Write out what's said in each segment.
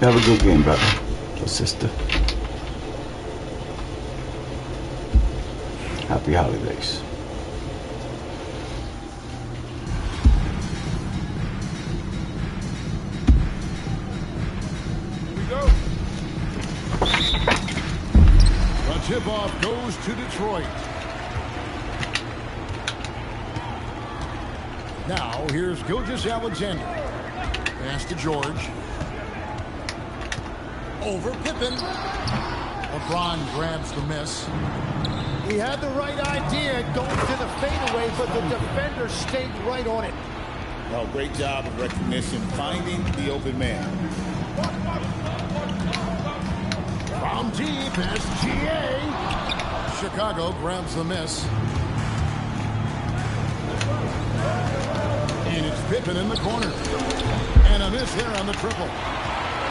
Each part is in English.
Have a good game, brother or sister. Happy holidays. Here we go. The tip-off goes to Detroit. Now, here's Gilgeous-Alexander. Pass to George. Over Pippen. LeBron grabs the miss. He had the right idea going to the fadeaway, but the defender stayed right on it. Well, great job of recognition, finding the open man. From deep, SGA. Chicago grabs the miss. And it's Pippen in the corner. And a miss there on the triple.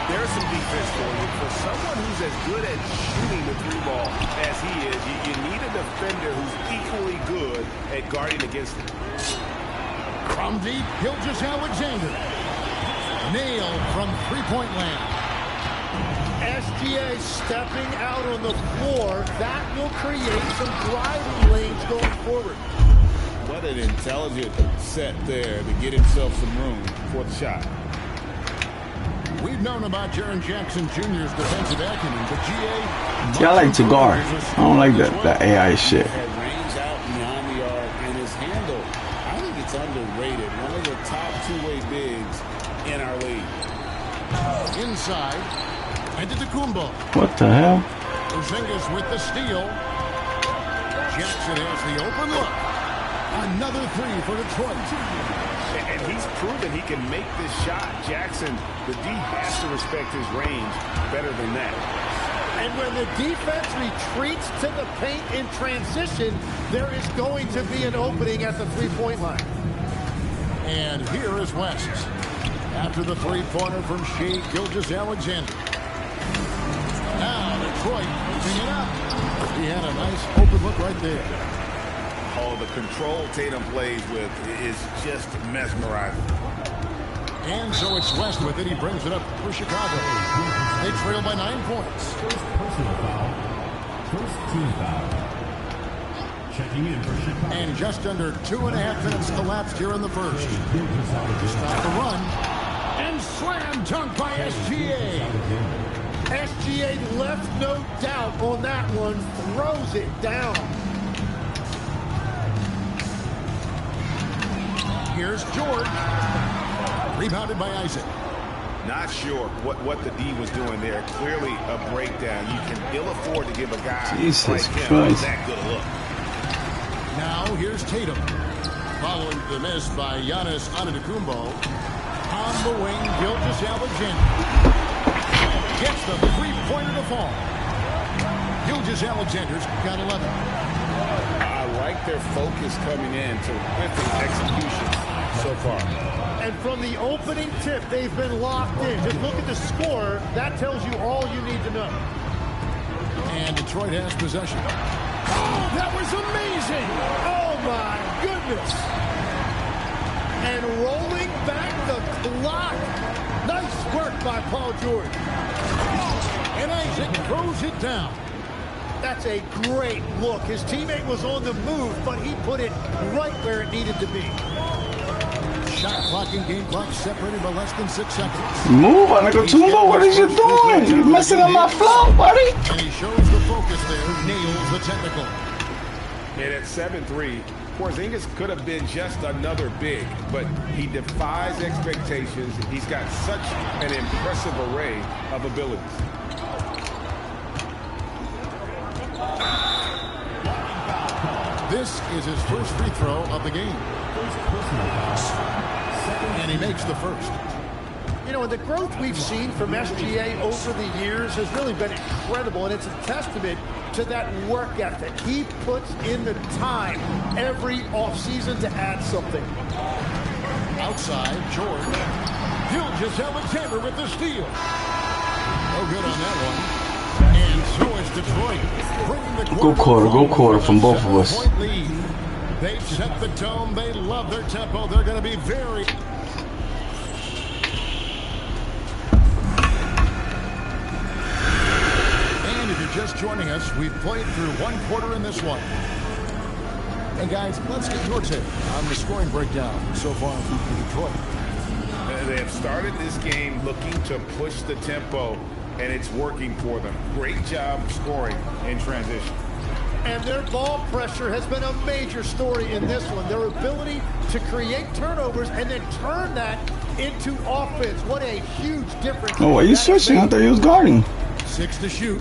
There's some defense for you. For someone who's as good at shooting the three ball as he is, you need a defender who's equally good at guarding against it. From deep, Gilgeous-Alexander. Nailed from three-point land. SGA stepping out on the floor. That will create some driving lanes going forward. What an intelligent set there to get himself some room for the shot. We've known about Jaren Jackson Jr.'s defensive acumen, but GA... See, I like to guard. I don't like that AI shit. Had range out behind the arc, and his handle, I think it's underrated. One of the top two-way bigs in our league. Inside, and to Kumbo. What the hell? Porzingis with the steal. Jackson has the open look. Another three for Detroit. And he's proven he can make this shot. Jackson, the D has to respect his range better than that. And when the defense retreats to the paint in transition, there is going to be an opening at the three-point line. And here is West. After the three-pointer from Shai Gilgeous-Alexander. Now Detroit moving it up. He had a nice open look right there. Oh, the control Tatum plays with is just mesmerizing. And so it's West with it. He brings it up for Chicago. They trail by 9 points. First personal foul. First team foul. Checking in for Chicago. And just under 2.5 minutes elapsed here in the first. Stop the run. And slam dunk by SGA. SGA left no doubt on that one. Throws it down. Here's George. Rebounded by Isaac. Not sure what the D was doing there. Clearly a breakdown. You can ill afford to give a guy Jesus like him Christ. that good a look. Now here's Tatum. Following the miss by Giannis Antetokounmpo. On the wing, Gilgeous-Alexander. Gets the three-pointer to fall. Gilgeous-Alexander's got 11. I like their focus coming in, terrific execution so far. And from the opening tip, they've been locked in. Just look at the score. That tells you all you need to know. And Detroit has possession. Oh, that was amazing. Oh, my goodness. And rolling back the clock. Nice work by Paul George. And Isaac throws it down. That's a great look. His teammate was on the move, but he put it right where it needed to be. Shot clock and game clock separated by less than 6 seconds. Move, Antetokounmpo. What is you doing? You messing up my flow, buddy. And he shows the focus there. Nails the technical. And at 7-3, Porzingis could have been just another big, but he defies expectations. He's got such an impressive array of abilities. This is his first free throw of the game. And he makes the first. You know, the growth we've seen from SGA over the years has really been incredible, and it's a testament to that work ethic. He puts in the time every offseason to add something. Outside, George. Gilgeous-Alexander with the steal. No good on that one. And so is Detroit. Bringing the Go quarter from both of us. Point lead. They've set the tone. They love their tempo. They're going to be very... joining us. We've played through one quarter in this one. And guys, let's get your take on the scoring breakdown so far for Detroit. They have started this game looking to push the tempo, and it's working for them. Great job scoring in transition. And their ball pressure has been a major story in this one. Their ability to create turnovers and then turn that into offense. What a huge difference. Oh, are you switching? I thought he was guarding. 6 to shoot.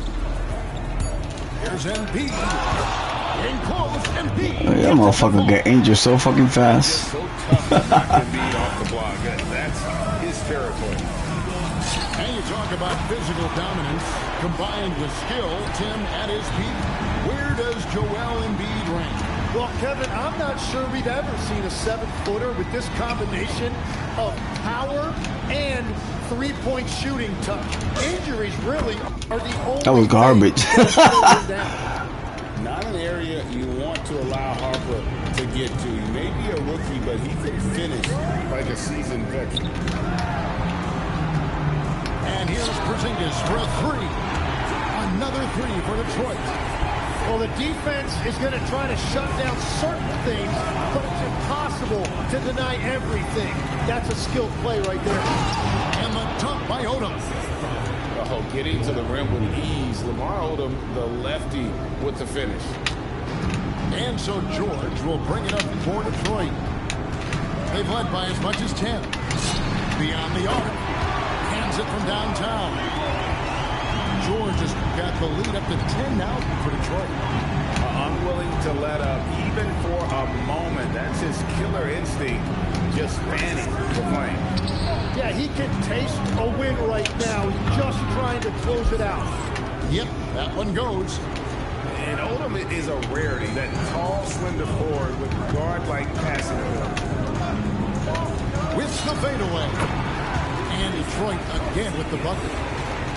Here's Embiid. In close, Embiid. Oh, yeah, motherfucker get injured so fucking fast. So tough to knock Embiid off the block. That's his territory. And you talk about physical dominance combined with skill. Tim, at his peak, where does Joel Embiid rank? Well, Kevin, I'm not sure we've ever seen a 7-footer with this combination of power and three-point shooting touch. Injuries really are the only That was garbage. Not an area you want to allow Harper to get to. He may be a rookie, but he can finish like a seasoned veteran. And here's Porzingis for a three. Another three for Detroit. Well, the defense is going to try to shut down certain things, but it's impossible to deny everything. That's a skilled play right there. And the dunk by Odom. Oh, getting to the rim with ease. Lamar Odom, the lefty, with the finish. And so George will bring it up for Detroit. They've led by as much as 10. Beyond the arc. Hands it from downtown. George has got the lead up to 10 now for Detroit. Unwilling to let up even for a moment. That's his killer instinct. Just fanning the flame. Yeah, he can taste a win right now. He's just trying to close it out. Yep, that one goes. And Odom is a rarity. That tall, slender forward with guard-like passing ability. With the fadeaway. And Detroit again with the bucket.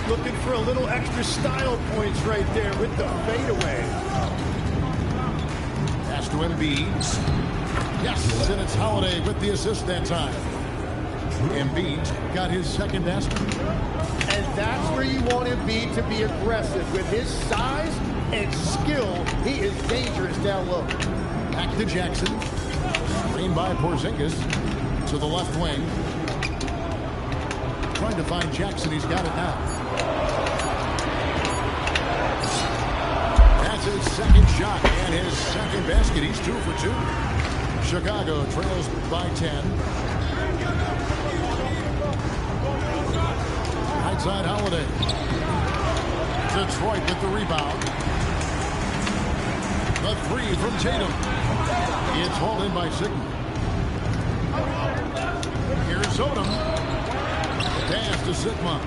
Looking for a little extra style points right there with the fadeaway. Pass to Embiid. Yes, and it's Holiday with the assist that time. Embiid got his second basket. And that's where you want Embiid to be aggressive. With his size and skill, he is dangerous down low. Back to Jackson. Screen by Porzingis to the left wing. Trying to find Jackson. He's got it now. That's his second shot and his second basket. He's 2 for 2. Chicago trails by 10. Right side Holiday. Detroit with the rebound. The three from Tatum. It's hauled in by Sigma. Here's Odom. Pass to Sigma.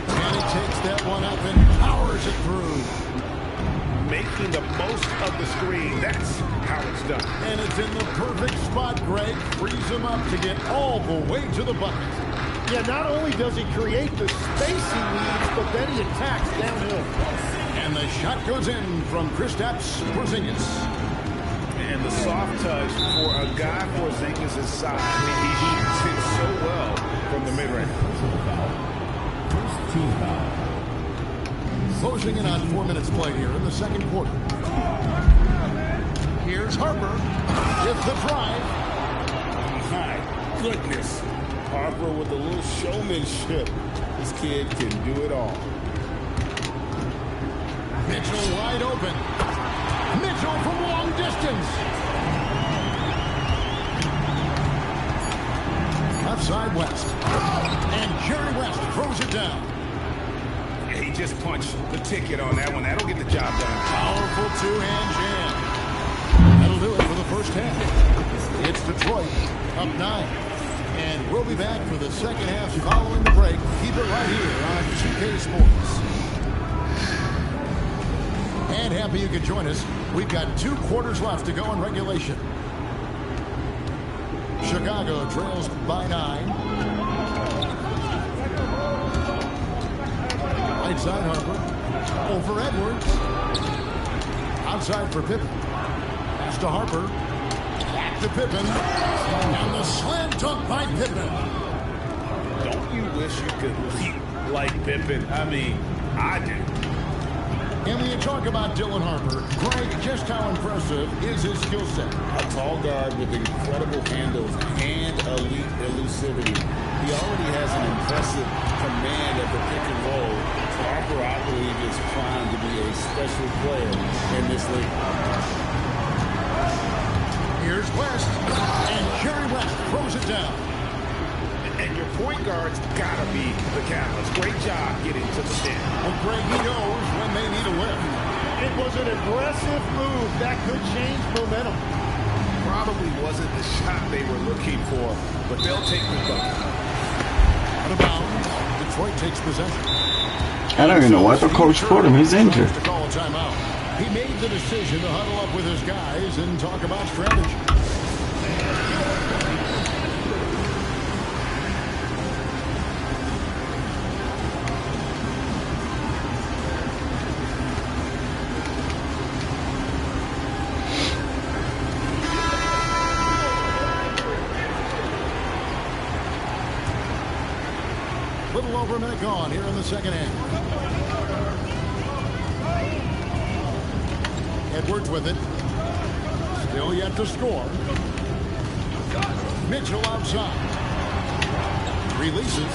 And he takes that one up and powers it through. Making the most of the screen. That's how it's done. And it's in the perfect spot. Greg frees him up to get all the way to the bucket. Yeah, not only does he create the space he needs, but then he attacks downhill. And the shot goes in from Kristaps Porzingis. And the soft touch for a guy Porzingis' size. I mean, he hits so well from the mid-range. First team foul. Closing in on 4 minutes played here in the second quarter. Here's Harper with the drive. My goodness. Harper with a little showmanship. This kid can do it all. Mitchell wide open. Mitchell from long distance. Left side West. And Jerry West throws it down. He just punched the ticket on that one. That'll get the job done. Powerful two-hand jam. That'll do it for the first half. It's Detroit up 9. And we'll be back for the second half following the break. Keep it right here on 2K Sports. And happy you could join us. We've got 2 quarters left to go in regulation. Chicago trails by 9. Right side Harper. Over Edwards. Outside for Pippen. Pass to Harper. Back to Pippen. And the slam dunk by Pippen. Don't you wish you could leap like Pippen? I mean, I do. And when you talk about Dylan Harper, Greg, just how impressive is his skill set? A tall guard with incredible handles and elite elusivity. He already has an impressive command of the pick and roll. Harper, I believe, is primed to be a special player in this league. Here's West, and Jerry West throws it down. And your point guard's got to be the catalyst. Great job getting to the pin. And Greg, he knows when they need a lift. It was an aggressive move that could change momentum. Probably wasn't the shot they were looking for, but they'll take the bucket. Out of bounds, Detroit takes possession. I don't even know what the coach put him. He's injured. To call a timeout. He made the decision to huddle up with his guys and talk about strategy. Little over a minute gone here in the second half. Edwards with it. Still yet to score. Mitchell outside. Releases.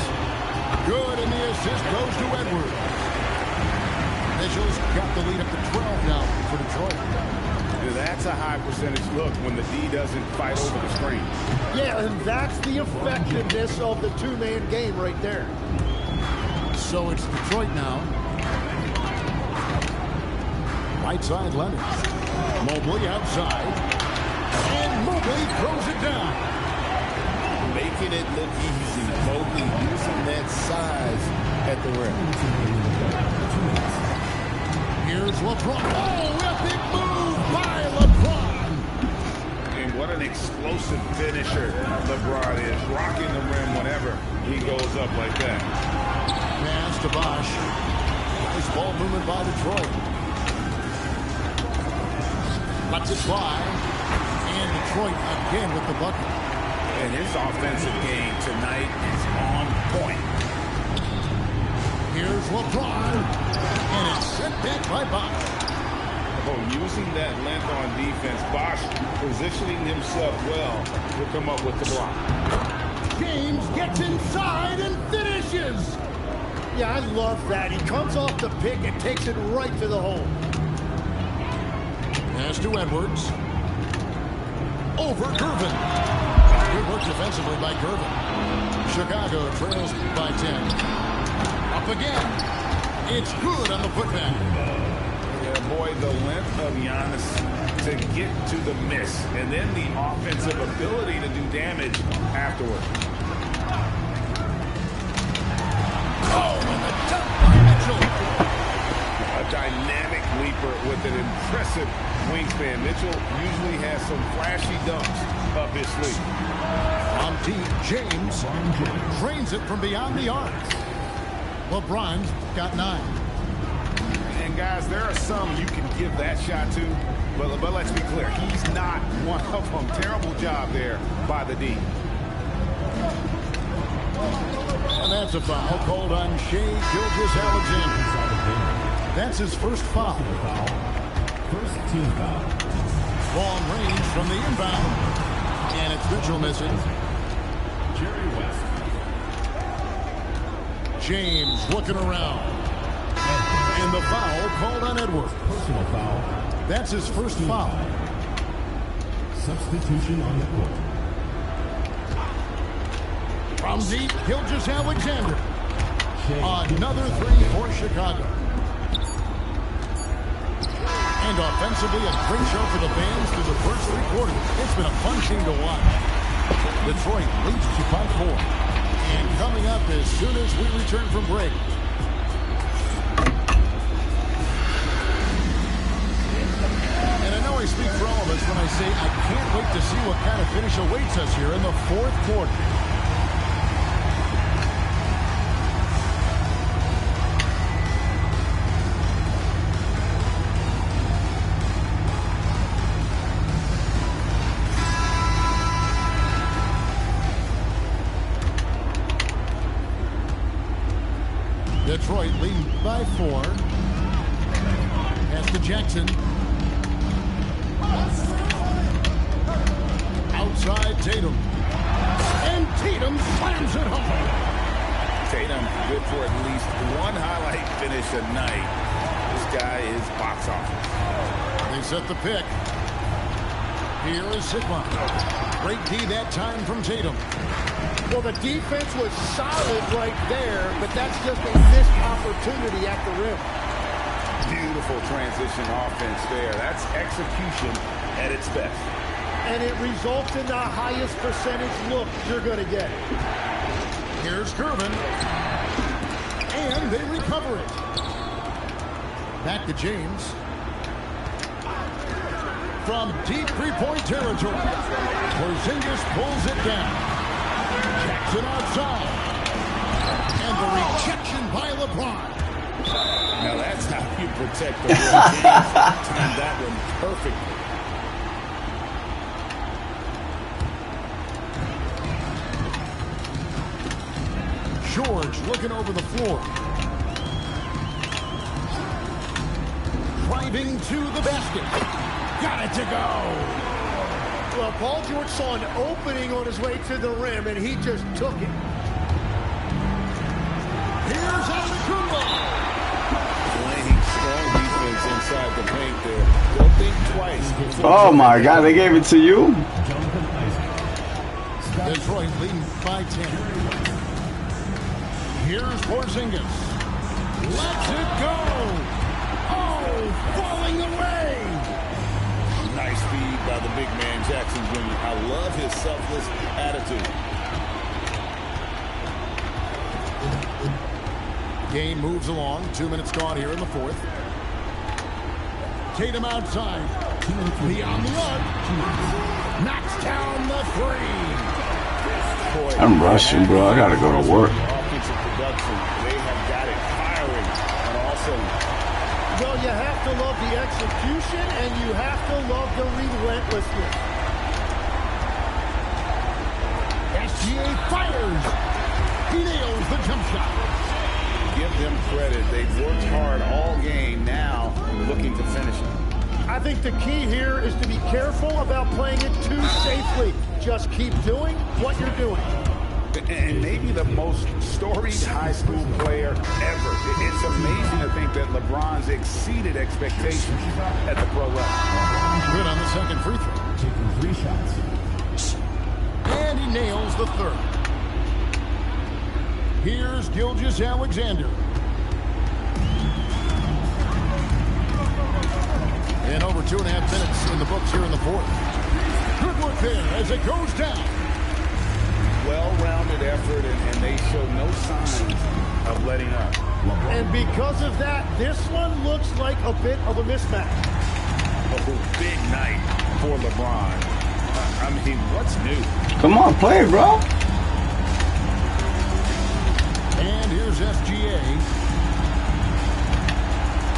Good, and the assist goes to Edwards. Mitchell's got the lead up to 12 now for Detroit. That's a high percentage look when the D doesn't fight over the screen. Yeah, and that's the effectiveness of the two-man game right there. So it's Detroit now. Right side, Leonard. Mobley outside. And Mobley throws it down. Making it look easy. Mobley using that size at the rim. Here's LeBron. Oh, a big move by LeBron. And what an explosive finisher LeBron is. Rocking the rim whenever he goes up like that. Pass to Bosch. Nice ball movement by Detroit. Lets it fly. And Detroit again with the bucket. And his offensive game tonight is on point. Here's LeBron. And it's sent back by Bosch. Oh, using that length on defense, Bosch positioning himself well to come up with the block. James gets inside and finishes. Yeah, I love that. He comes off the pick and takes it right to the hole. Pass to Edwards. Over Gervin. Good work defensively by Gervin. Chicago trails by 10. Up again. It's good on the putback. Yeah, boy, the length of Giannis to get to the miss, and then the offensive ability to do damage afterward. Oh, and the dunk by Mitchell. A dynamic leaper with an impressive wingspan. Mitchell usually has some flashy dunks up his sleeve. On deep, James drains it from beyond the arc. LeBron's got 9. And guys, there are some you can give that shot to, but let's be clear, he's not one of them. Terrible job there by the D. And that's a foul called on Shai Gilgeous-Alexander. That's his first foul. First team foul. Long range from the inbound. And it's Mitchell missing. Jerry West. James looking around. And the foul called on Edwards. Personal foul. That's his first foul. Substitution on the court. From deep, Gilgeous-Alexander. Another 3 for Chicago. And offensively, a great show for the fans through the first 3 quarters. It's been a fun team to watch. Detroit leads by 4. And coming up as soon as we return from break. And I know I speak for all of us when I say I can't wait to see what kind of finish awaits us here in the 4th quarter. Detroit lead by 4. Pass to Jackson. Outside Tatum. And Tatum slams it home. Tatum good for at least one highlight finish a night. This guy is box office. They set the pick. Here is Sigma. Great D that time from Tatum. Well, the defense was solid right there, but that's just a missed opportunity at the rim. Beautiful transition offense there. That's execution at its best. And it results in the highest percentage look you're going to get. Here's Gervin. And they recover it. Back to James. From deep three-point territory. Porzingis pulls it down. Jackson outside. And the rejection by LeBron. Now that's how you protect the real James. Timed that one perfectly. George looking over the floor. Driving to the basket. Got it to go. Well, Paul George saw an opening on his way to the rim, and he just took it. Here's Antetokounmpo. Playing strong defense inside the paint there. They'll think twice. Oh my God, they gave it to you? Detroit leading by 10. Here's Porzingis. Let's it go. Oh, falling away. Nice feed by the big man, Jackson Jr. I love his selfless attitude. Game moves along. 2 minutes gone here in the fourth. Tatum outside. Beyond the arc. Knocks down the three. I'm rushing, bro. I gotta go to work. Offensive production, they have got it firing, and also, Well, you have to love the execution, and you have to love the relentlessness. SGA fires. He nails the jump shot. give them credit. They've worked hard all game. Now looking to finish it. I think the key here is to be careful about playing it too safely. Just keep doing what you're doing. And maybe the most storied high school player ever. It's amazing to think that LeBron's exceeded expectations at the pro level. Good on the second free throw. Taking 3 shots. And he nails the third. Here's Gilgeous-Alexander. And over 2.5 minutes in the books here in the fourth. Good work there as it goes down. Well-rounded effort, and they show no signs of letting up. And because of that, this one looks like a bit of a mismatch. Oh, big night for LeBron. I mean, what's new? Come on, play, bro. And here's SGA.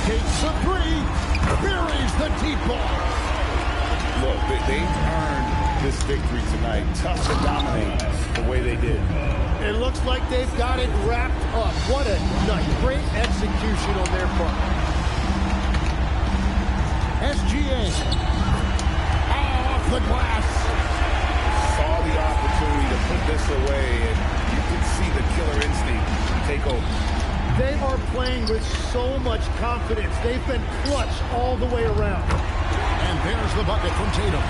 Takes a three. Buries the deep ball. Look, they've earned this victory tonight. Tough to dominate the way they did. It looks like they've got it wrapped up. What a night. Great execution on their part. SGA. Off the glass. Saw the opportunity to put this away, and you can see the killer instinct take over. They are playing with so much confidence. They've been clutch all the way around. And there's the bucket from Tatum.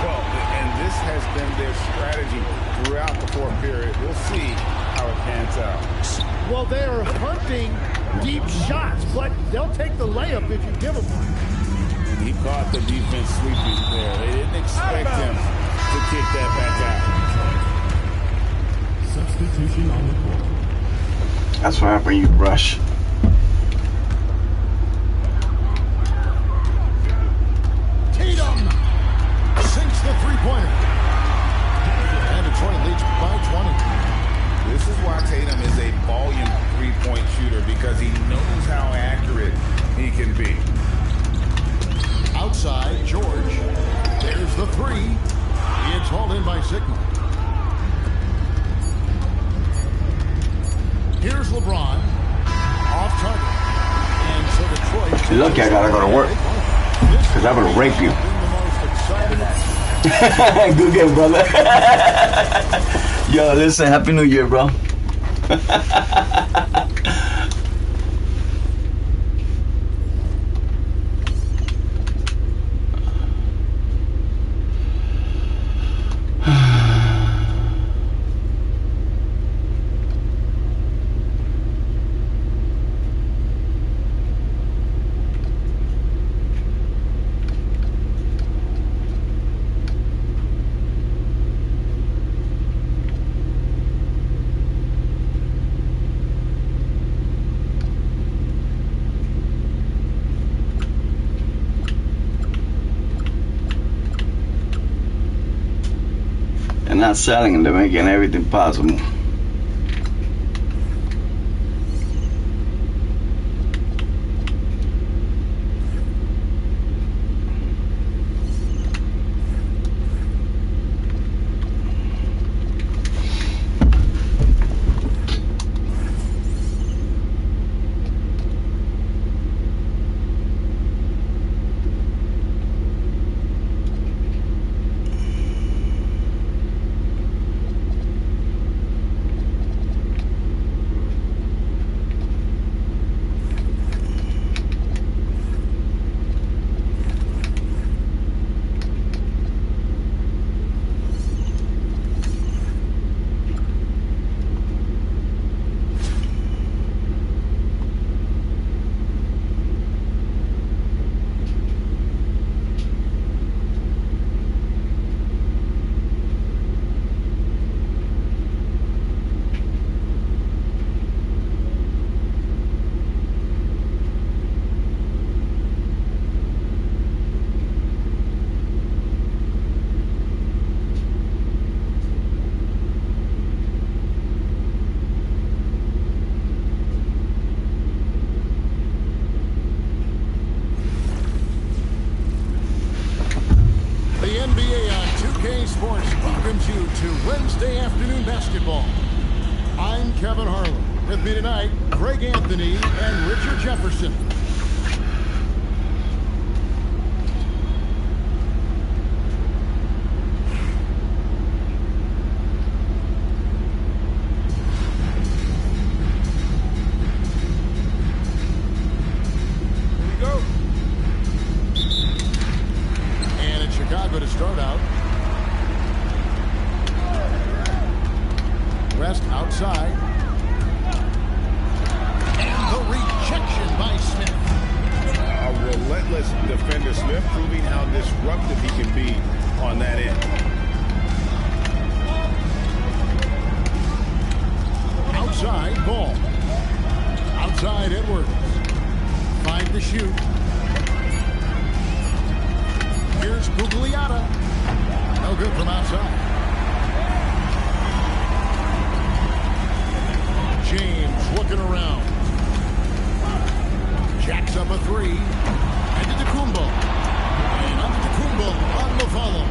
Well, and this has been their strategy throughout the fourth period. We'll see how it pans out. Well, they are hunting deep shots, but they'll take the layup if you give them one. And he caught the defense sweeping there. They didn't expect him to kick that back out. Substitution on the court. That's what happens when you rush. Tatum sinks the three-pointer. And Detroit leads by 20. This is why Tatum is a volume three-point shooter, because he knows how accurate he can be. Outside, George. There's the three. It's hauled in by Sigma. Here's LeBron. off target. And so Detroit... You're lucky I gotta go to work, because I would rape you. Good game, brother. Yo, listen, Happy New Year, bro. They're not selling, they're making everything possible. welcomes you to Wednesday afternoon basketball. I'm Kevin Harlan. With me tonight, Greg Anthony and Richard Jefferson. To start out. West outside. And the rejection by Smith. A relentless defender, Smith, proving how disruptive he can be on that end. Outside ball. Outside Edwards. 5 to shoot. Here's Gugliotta. No good from outside. James looking around. Jacks up a 3. Antetokounmpo. And Antetokounmpo on the follow.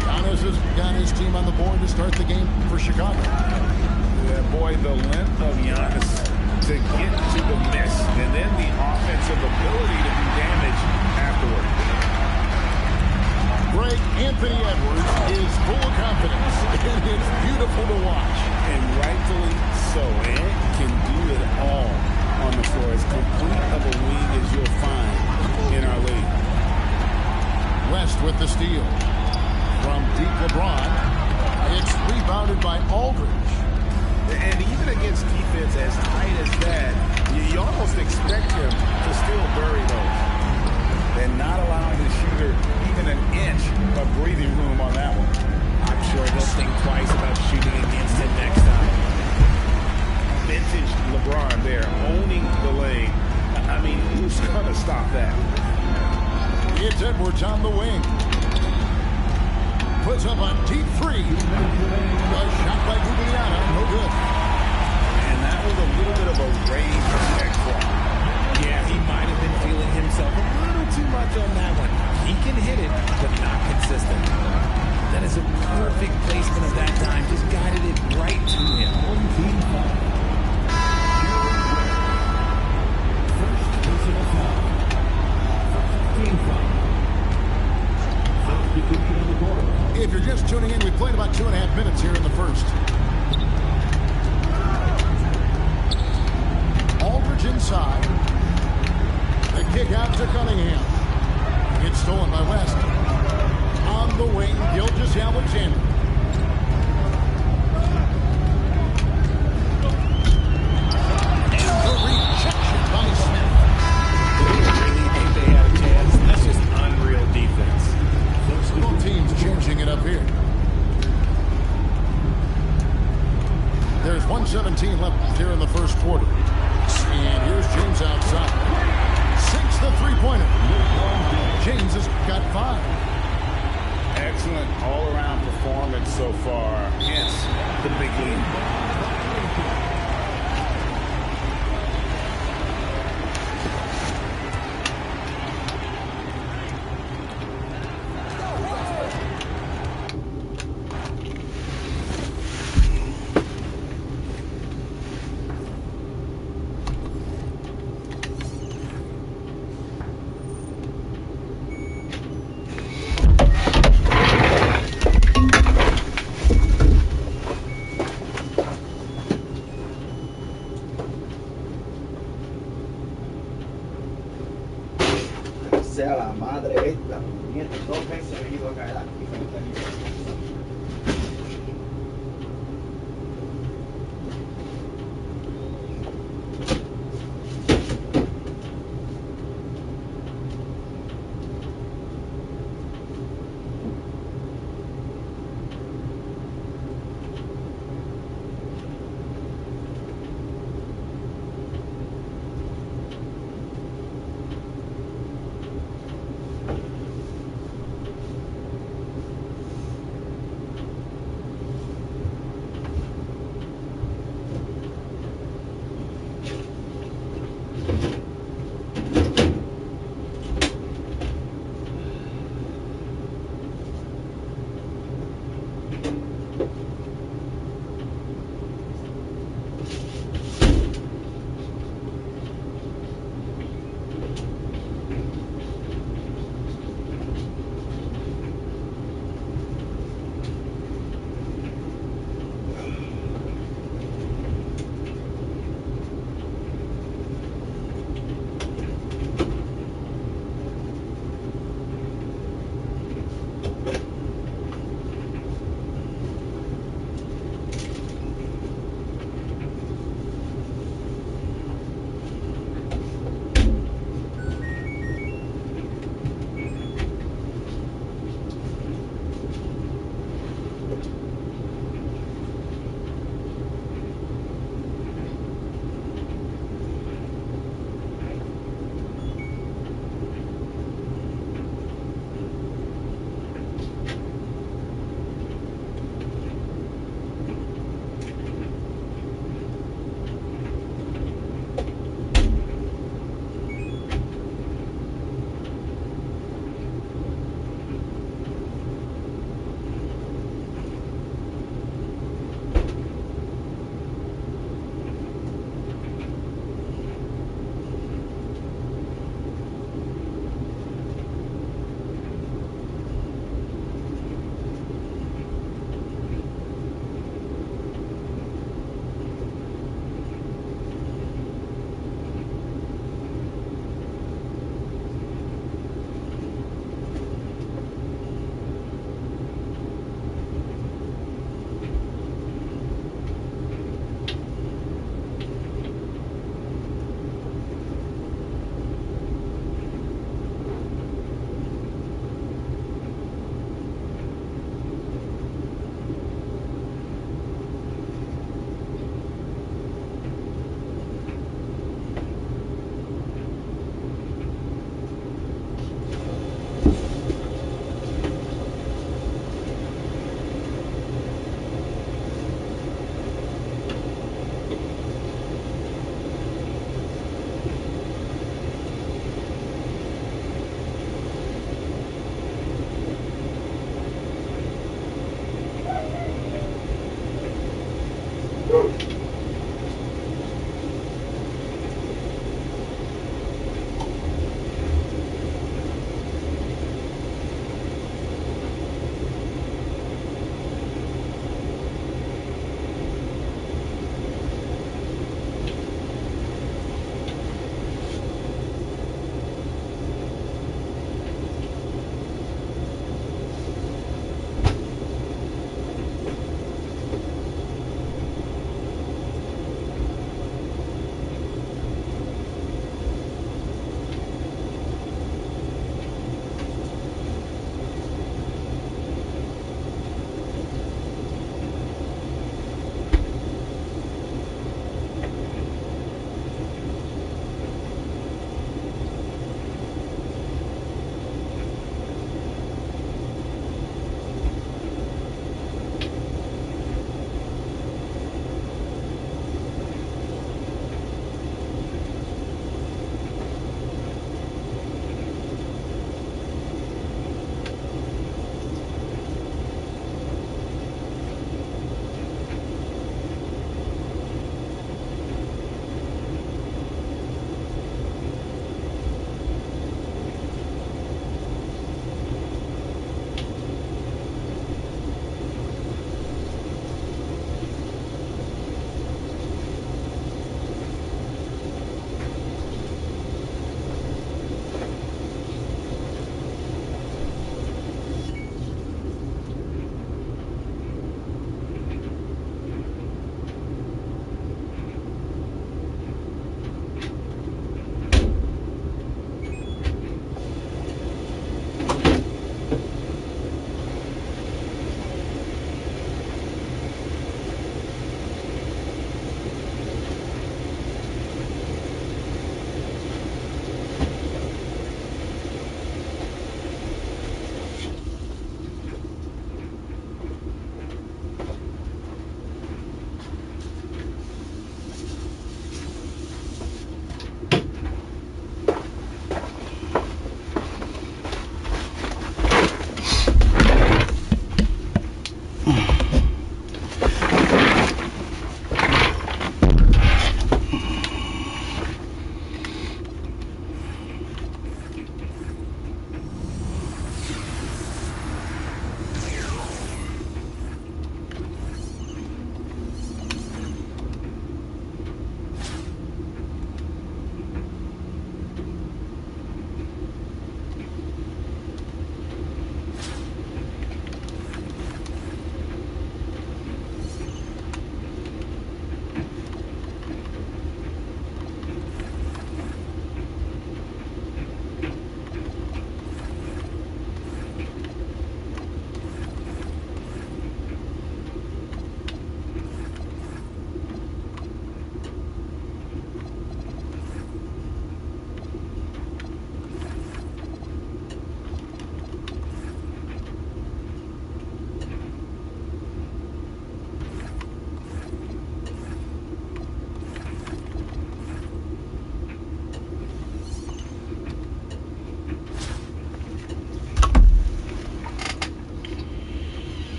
Giannis has got his team on the board to start the game for Chicago. Yeah, boy, the length of Giannis to get to the miss. And then the offensive ability to do damage afterward. Greg Anthony Edwards is full of confidence, and it's beautiful to watch. And rightfully so. Ant can do it all on the floor. As complete of a wing as you'll find in our league. West with the steal. From deep LeBron. It's rebounded by Aldridge. And even against defense as tight as that, you almost expect him to still bury those. And not allowing the shooter even an inch of breathing room on that one. I'm sure they'll think twice about shooting against it next time. Vintage LeBron there, owning the lane. I mean, who's going to stop that? It's Edwards on the wing. Puts up a deep 3. A shot by Gugliotta, no good. And that was a little bit of a range check for him. Yeah, he might have been feeling himself a little too much on that one. He can hit it, but not consistent. That is a perfect placement of that time. Just guided it right to him. if you're just tuning in, we played about 2.5 minutes here in the first. Aldridge inside. The kick out to Cunningham. It's stolen by West. On the wing, Gilgeous-Alexander. And the rejection by Smith. Really think they had a chance. That's just unreal defense. Both teams changing it up here. There's 1:17 left here in the first quarter. And here's James outside. Sinks the three-pointer. James has got 5. Excellent all-around performance so far. Hence the big lead.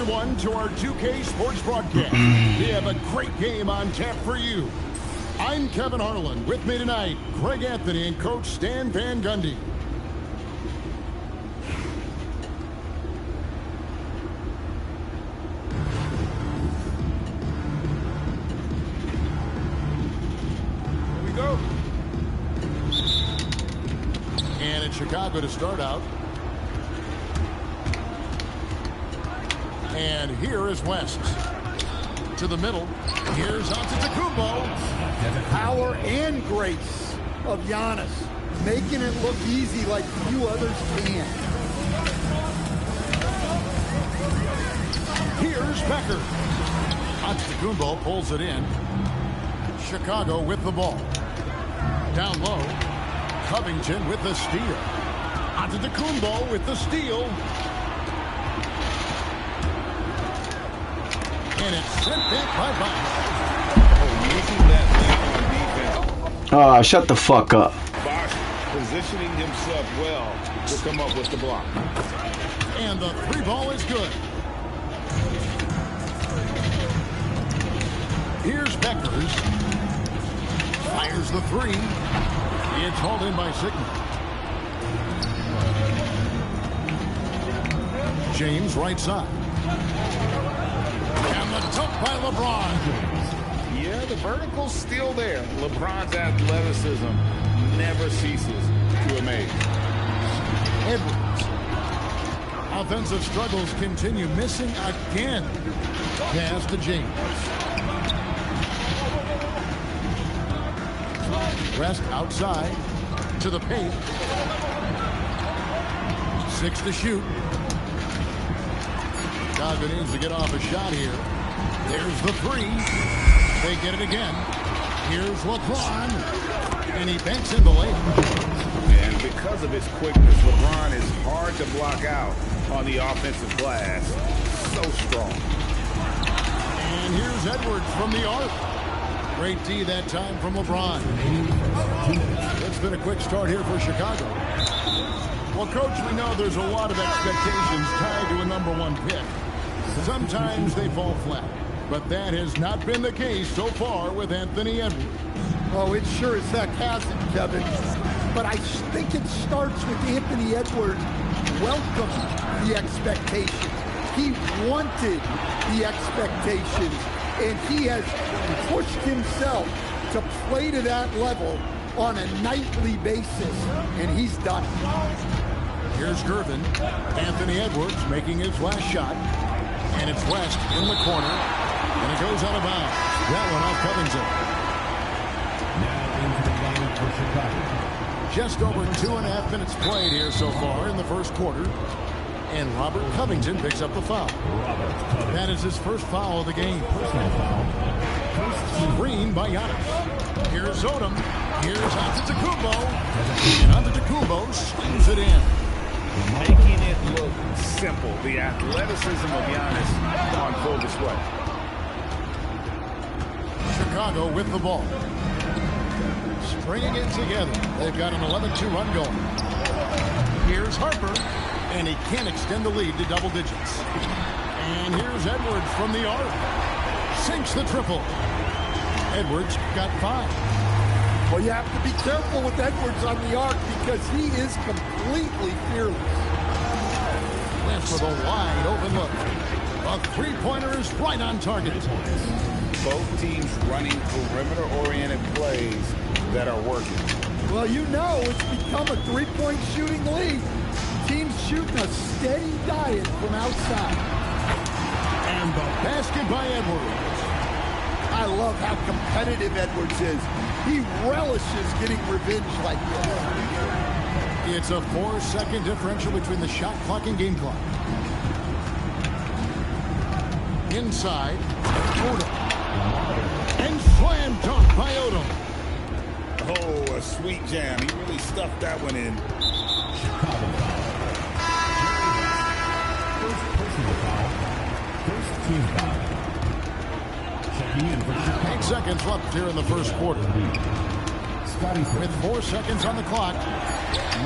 everyone, to our 2K Sports broadcast. We have a great game on tap for you. I'm Kevin Harlan. With me tonight, Greg Anthony and Coach Stan Van Gundy. Here we go. And it's Chicago to start out. And here is West. To the middle. Here's Antetokounmpo. Power and grace of Giannis, making it look easy like few others can. Here's Becker. Antetokounmpo pulls it in. Chicago with the ball. Down low. Covington with the steal. Antetokounmpo with the steal. And it's sent back by Bosch. Using that length on defense. Ah, shut the fuck up. Bosch positioning himself well to come up with the block. And the three ball is good. Here's Beckers. Fires the three. It's hauled in by Sigma. James right side. And the dunk by LeBron. Yeah, the vertical's still there. LeBron's athleticism never ceases to amaze. Edwards. Offensive struggles continue. Missing again. Pass to James. West outside. To the paint. 6 to shoot. Chicago needs to get off a shot here. There's the three. They get it again. Here's LeBron. And he banks in the layup. And because of his quickness, LeBron is hard to block out on the offensive glass. So strong. And here's Edwards from the arc. Great D that time from LeBron. It's been a quick start here for Chicago. Well, Coach, we know there's a lot of expectations tied to a #1 pick. Sometimes they fall flat, but that has not been the case so far with Anthony Edwards. Oh, it sure as heck hasn't, Kevin. But I think it starts with Anthony Edwards welcoming the expectations. He wanted the expectations, and he has pushed himself to play to that level on a nightly basis, and he's done it. Here's Gervin. Anthony Edwards making his last shot. And it's West in the corner. And it goes out of bounds. That one off Covington. Now into the line for Chicago. Just over 2.5 minutes played here so far in the first quarter. And Robert Covington picks up the foul. That is his first foul of the game. Personal foul. Screen by Giannis. Here's Odom. Here's Antetokounmpo. And Antetokounmpo slings it in. Making it look simple. The athleticism of Giannis on full display. Chicago with the ball. Stringing it together. They've got an 11-2 run going. Here's Harper. And he can't extend the lead to double digits. And here's Edwards from the arc. Sinks the triple. Edwards got 5. Well, you have to be careful with Edwards on the arc because he is completely fearless. West with a wide open look. A three-pointer is right on target. Both teams running perimeter-oriented plays that are working. Well, you know it's become a three-point shooting league. Teams shooting a steady diet from outside. And the basket by Edwards. I love how competitive Edwards is. He relishes getting revenge like this. It's a 4-second differential between the shot clock and game clock. Inside, Odom. And slam dunk by Odom. Oh, a sweet jam. He really stuffed that one in. Chicago foul. First personal foul. First team foul. Checking in for Chicago. 8 seconds left here in the first quarter. With 4 seconds on the clock,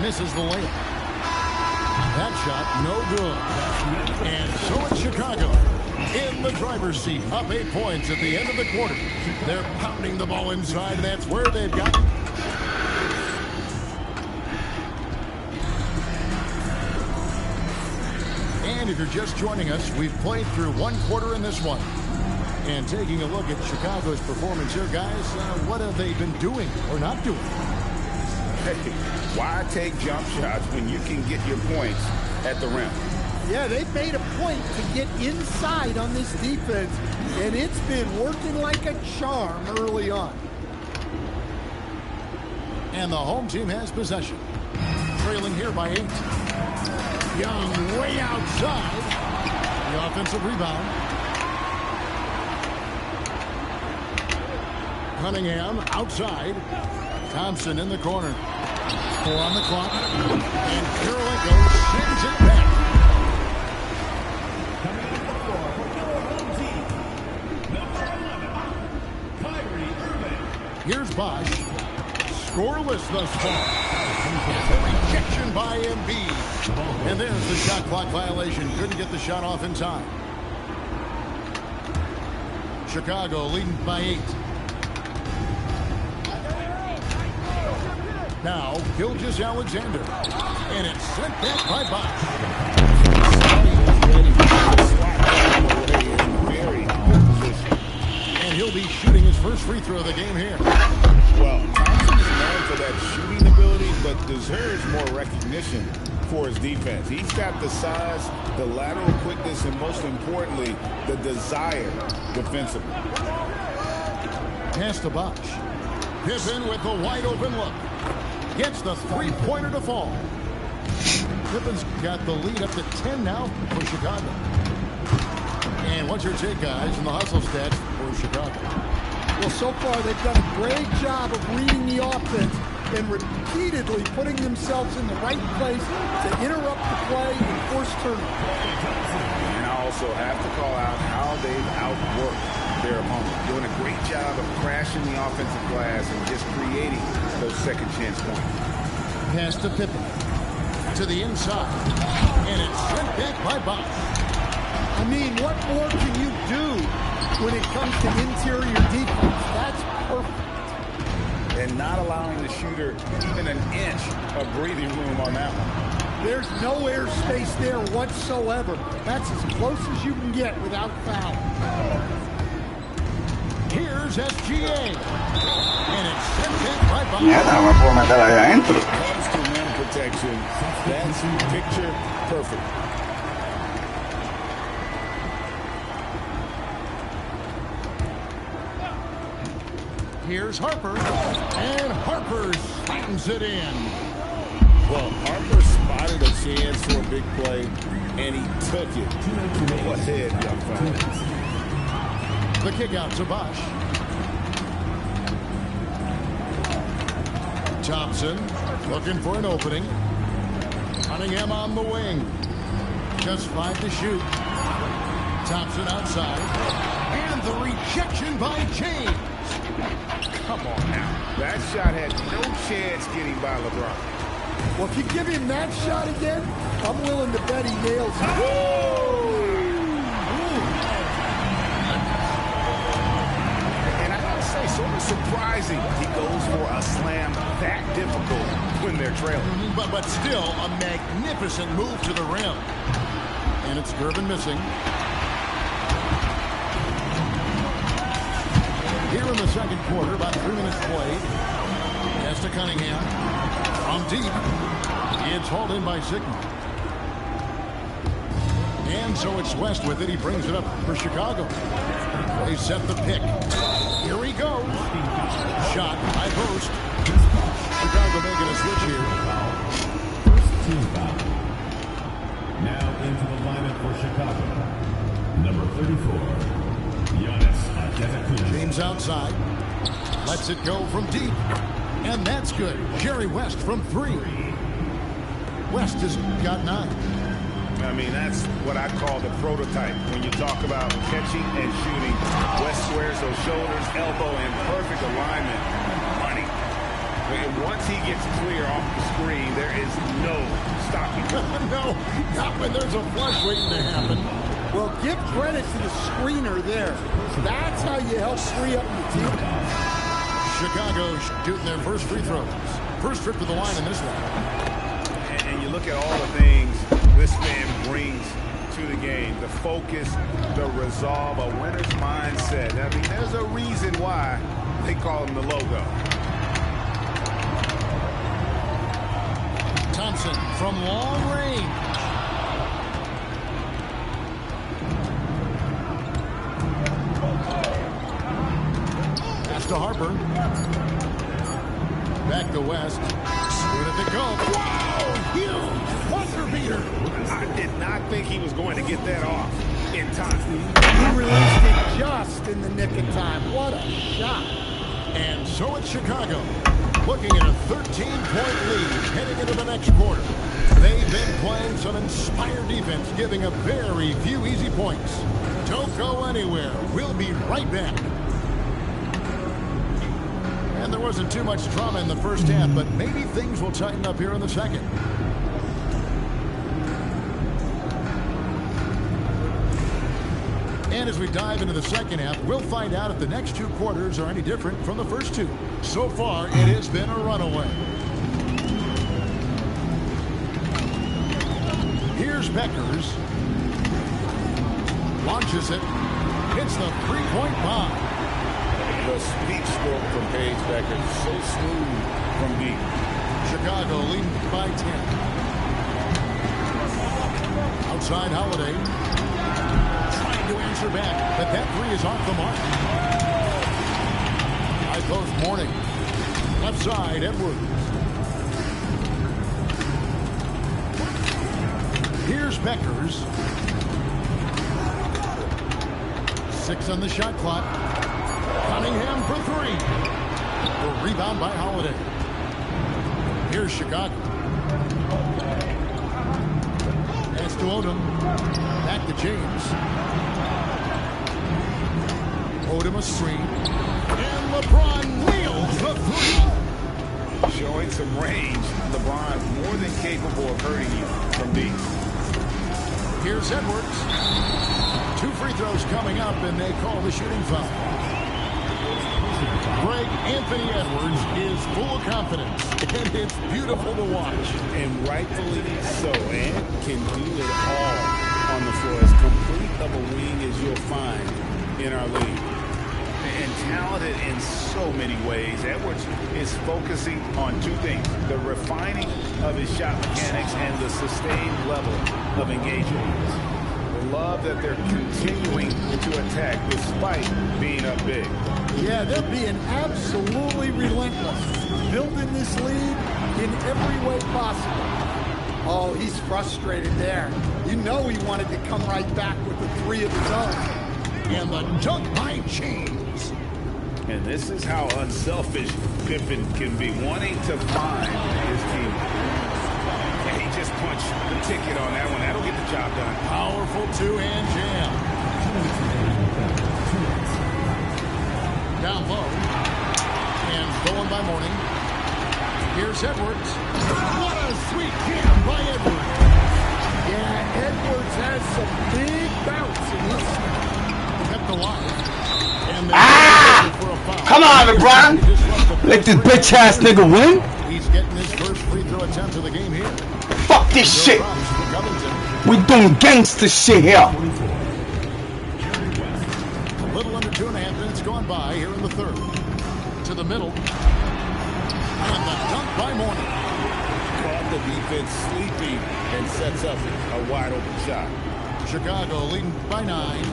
misses the layup. That shot, no good. And so it's Chicago. in the driver's seat, up 8 points at the end of the quarter. They're pounding the ball inside, and that's where they've got it. And if you're just joining us, we've played through 1 quarter in this one. And taking a look at Chicago's performance here, guys, what have they been doing or not doing? Hey, why take jump shots when you can get your points at the rim? Yeah, they've made a point to get inside on this defense, and it's been working like a charm early on. And the home team has possession. Trailing here by 8. Young way outside. The offensive rebound. Cunningham outside. Thompson in the corner. 4 on the clock. And Kirilenko sends it back. Coming in the floor for your home team, number 11, Kyrie Irving. Here's Bosch. Scoreless thus far. The rejection by Embiid. And there's the shot clock violation. Couldn't get the shot off in time. Chicago leading by 8. Now, Gilgeous-Alexander. And it's sent back by Bosch. And he'll be shooting his first free throw of the game here. Well, Thompson is known for that shooting ability, but deserves more recognition for his defense. He's got the size, the lateral quickness, and most importantly, the desire defensively. Pass to Bosch. Pippen with the wide open look. Gets the three-pointer to fall. Pippen's got the lead up to 10 now for Chicago. And what's your take, guys, in the hustle stats for Chicago? Well, so far they've done a great job of reading the offense and repeatedly putting themselves in the right place to interrupt the play and force turnovers. And I also have to call out how they've outworked their opponent, doing a great job of crashing the offensive glass and just creating those second chance points. Pass to Pippen. To the inside. And it's sent back by Bosch. I mean, what more can you do when it comes to interior defense? That's perfect. And not allowing the shooter even an inch of breathing room on that one. There's no airspace there whatsoever. That's as close as you can get without foul. Here's SGA. And it's sent back by Bosch. Mierda, me puedo meter ahí adentro. Comes to rim protection, that's picture perfect. Here's Harper. And Harper slams it in. Well, Harper spotted a chance for a big play, and he took it. Go ahead, young fella. The kick out to Bosch. Thompson looking for an opening. Cunningham on the wing. Just 5 to shoot. Thompson outside. And the rejection by James. Come on now. That shot had no chance getting by LeBron. Well, if you give him that shot again, I'm willing to bet he nails it. And I gotta say, sort of surprising he goes for a slam that difficult when they're trailing. But still a magnificent move to the rim. And it's Gervin missing. Here in the second quarter, about 3 minutes played. Pass to Cunningham. From deep. It's hauled in by Sigma. And so it's West with it. He brings it up for Chicago. They set the pick. Here he goes. Shot by Post. Chicago making a switch here. First team foul. Now into the lineup for Chicago. Number 34, Giannis Antetokounmpo. James outside. Lets it go from deep. And that's good. Jerry West from 3. West has got 9. I mean, that's what I call the prototype. When you talk about catching and shooting, West squares those shoulders, elbow, and perfect alignment. Money. And once he gets clear off the screen, there is no stopping him. No, not when there's a flush waiting to happen. Well, give credit to the screener there. That's how you help free up the team. Chicago shooting their first free throws. First trip to the line in this one. And you look at all the things this man brings to the game. The focus, the resolve, a winner's mindset. I mean, there's a reason why they call him the logo. Thompson from long range. Pass to Harper. Back to West. Where did it go? Wow! Huge buzzer beater. I did not think he was going to get that off in time. He released it just in the nick of time. What a shot. And so it's Chicago, looking at a 13-point lead heading into the next quarter. They've been playing some inspired defense, giving up very few easy points. Don't go anywhere. We'll be right back. And there wasn't too much drama in the first half, but maybe things will tighten up here in the second. And as we dive into the second half, we'll find out if the next two quarters are any different from the first two. So far, it has been a runaway. Here's Beckers. Launches it. Hits the three-point bomb. The speed stroke from Paige Becker, so smooth from deep. Chicago leading by 10. Outside Holiday. Trying to answer back, but that three is off the mark. High post Mourning. Left side, Edwards. Here's Beckers. 6 on the shot clock. Cunningham for 3. The rebound by Holiday. Here's Chicago. Pass to Odom. Back to James. Odom a screen. And LeBron nails the 3. Showing some range. LeBron more than capable of hurting you from deep. Here's Edwards. 2 free throws coming up, and they call the shooting foul. Greg Anthony Edwards is full of confidence, and it's beautiful to watch. And rightfully so, and can do it all on the floor. As complete of a wing as you'll find in our league. And talented in so many ways. Edwards is focusing on 2 things. The refining of his shot mechanics and the sustained level of engagement. Love that they're continuing to attack despite being up big. Yeah, they're being absolutely relentless. Building this lead in every way possible. Oh, he's frustrated there. You know he wanted to come right back with the 3 of his own. And the dunk by James. And this is how unselfish Pippen can be, wanting to find his team. And he just punched the ticket on that one. That'll get the job done. Powerful 2-hand jam. Down low. And stolen by Mourning. Here's Edwards. What a sweet jam by Edwards. Yeah, Edwards has some big bounce in this. Kept alive. And for a foul. Come on, LeBron. Let this bitch ass nigga win. He's getting his first free throw attempt of the game here. Fuck this shit. We doing gangster shit here. A little under 2.5 minutes gone by here in the third. To the middle. And the dunk by Mourning. Caught the defense sleeping and sets up a wide open shot. Chicago leading by 9.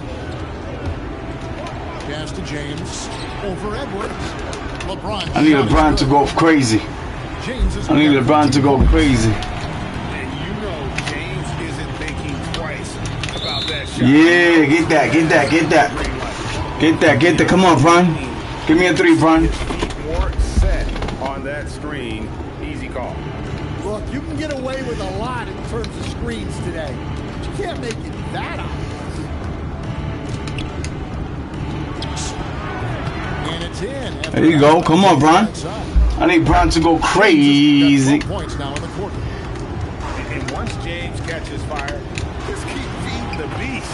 Pass to James. Over Edwards. LeBron. I need LeBron to go crazy. James is I need LeBron to go crazy. And you know James isn't thinking twice about that shot. Yeah, get that, get that, get that. Get that, get that. Come on, Bron. Give me a 3, Bron. More set on that screen. Easy call. Look, you can get away with a lot in terms of screens today. But you can't make it that obvious. And it's in. There you go. Come on, Bron. I need Bron to go crazy. Points now in the quarter. And once James catches fire, just keep feeding the beast.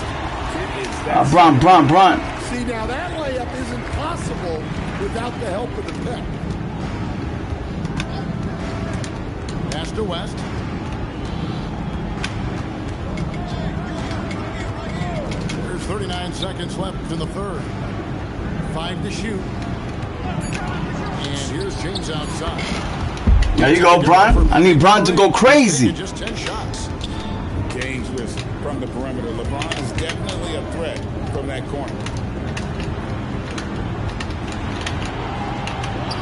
Bron. See, now that layup isn't possible without the help of the pick. Pass to West. There's 39 seconds left in the third. 5 to shoot. And here's James outside. There you go, Bron. I need Bron to go crazy. Just 10 shots. Dangerous from the perimeter. LeBron is definitely a threat from that corner.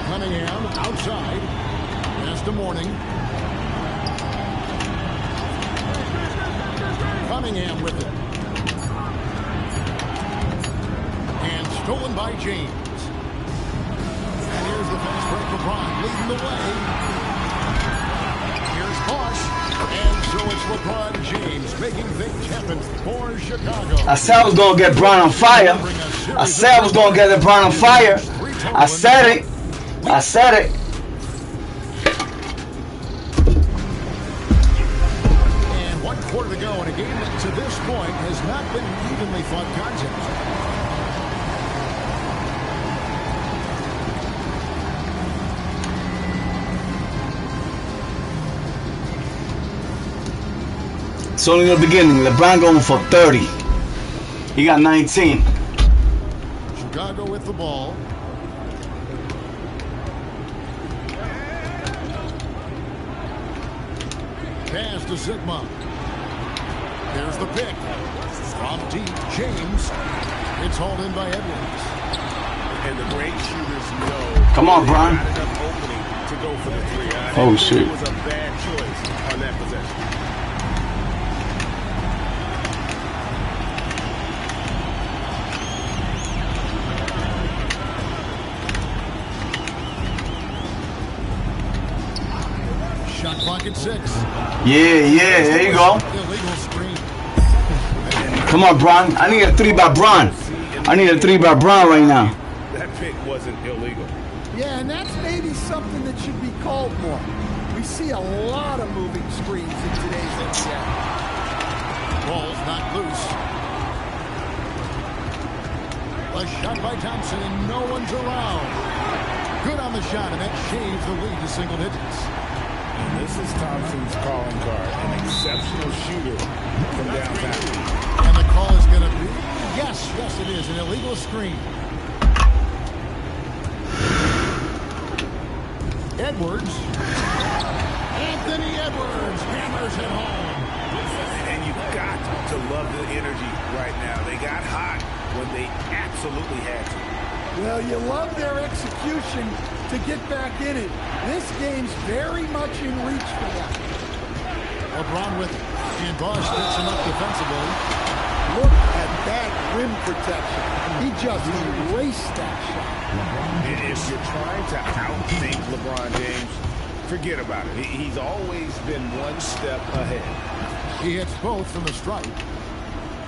Cunningham outside. Pass to Mourning. Cunningham with it. And stolen by James. And here's the fast break for Bron, leading the way. Here's Bosch. And so it's LeBron James making things happen for Chicago. I said I was going to get Bron on fire. I said I was going to get LeBron on fire. I said it. I said it. And 1 quarter to go in a game that to this point has not been an evenly fought contest. It's only the beginning. LeBron going for 30. He got 19. Chicago with the ball. Pass to Sigma. There's the pick. From deep, James. It's hauled in by Edwards. And the great shooters know. Come on, Bron. Not enough opening to go for the three. Oh, shit. It was a bad choice on that possession. Shot clock at 6. Yeah, there you go. Illegal screen. Come on, Bron. I need a 3 by Bron. I need a 3 by Bron right now. That pick wasn't illegal. Yeah, and that's maybe something that should be called more. We see a lot of moving screens in today's NBA. Ball's not loose. A shot by Thompson, and no one's around. Good on the shot, and that shaves the lead to single digits. And this is Thompson's calling card. An exceptional shooter from downtown. And the call is going to be, yes, it is, an illegal screen. Edwards. Anthony Edwards hammers it home. And you've got to love the energy right now. They got hot when they absolutely had to. Well, you love their execution to get back in it. This game's very much in reach for them. LeBron with it. And Bosch picks him up defensively. Look at that rim protection. He just erased that shot. And if you're trying to outthink LeBron James, forget about it. He's always been one step ahead. He hits both from the stripe.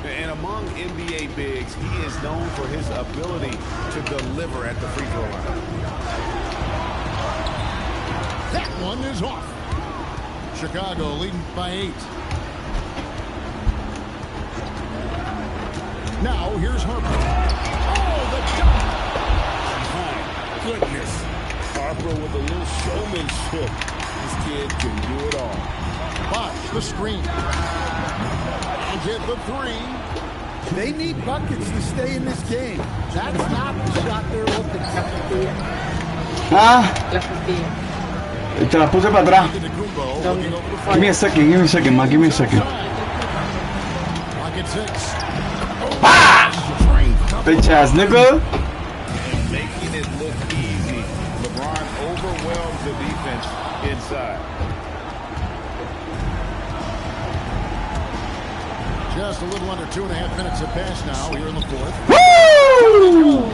And among NBA bigs, he is known for his ability to deliver at the free throw line. That one is off. Chicago leading by 8. Now here's Harper. Oh, the dunk! My goodness. Harper with a little showmanship. This kid can do it all. Bosch, the screen. And hit the 3. They need buckets to stay in this game. That's not the shot they're looking for. Ah, te la puse para atrás. Antetokounmpo looking over the Give front. me a second, man. Give me a second. Clock at 6. Bitch ass nigga. And making it look easy. LeBron overwhelms the defense inside. Just a little under 2.5 minutes have passed now here in the 4th. Woo!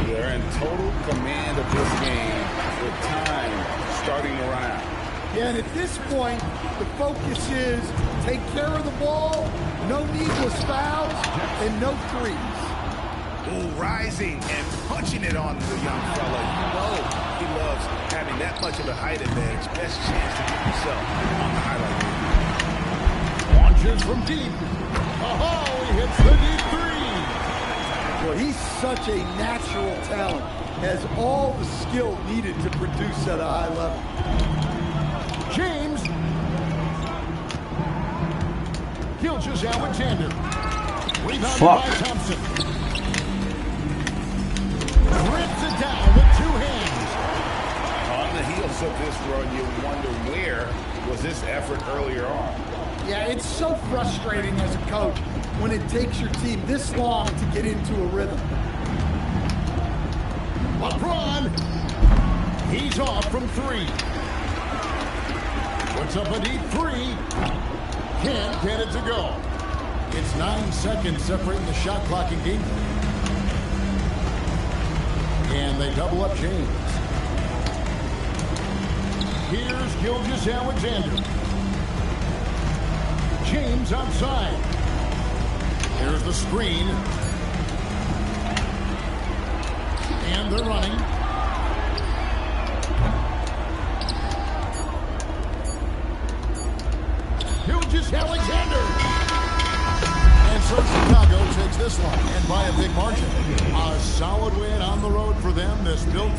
They're in total command of this game with time starting to run out. Yeah, and at this point, the focus is take care of the ball, no needless fouls, and no threes. Ooh, rising and punching it on the young fella. You know he loves having that much of a height advantage. Best chance to get himself on the highlight reel. Launches from deep. Oh, he hits the deep three. Well, he's such a natural talent. Has all the skill needed to produce at a high level. James. Gilgeous-Alexander. Rebounded by Thompson. Rips it down with two hands. On the heels of this run, you wonder where was this effort earlier on. Yeah, it's so frustrating as a coach when it takes your team this long to get into a rhythm. LeBron. He's off from three. Puts up a deep three. Can't get it to go. It's 9 seconds separating the shot clock and game. And they double up James. Here's Gilgeous-Alexander. James outside. Here's the screen. And they're running. Gilgeous-Alexander. And so Chicago takes this one, and by a big margin. A solid win on the road for them this built.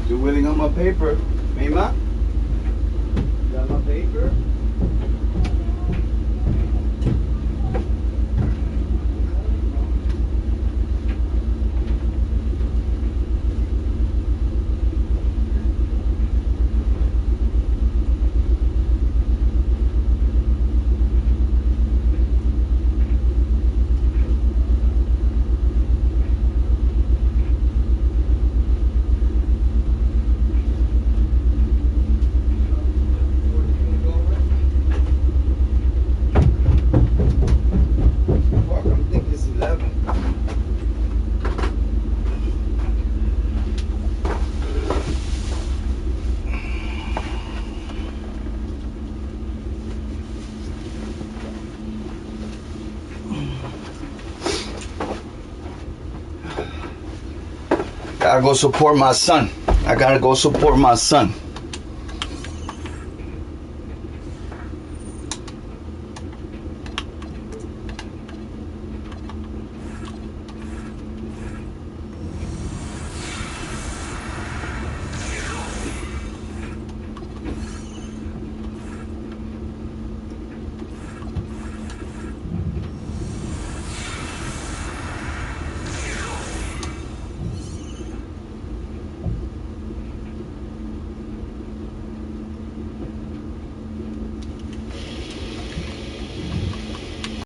You're willing on my paper, Mima? Got my paper? Gotta go support my son. I gotta go support my son.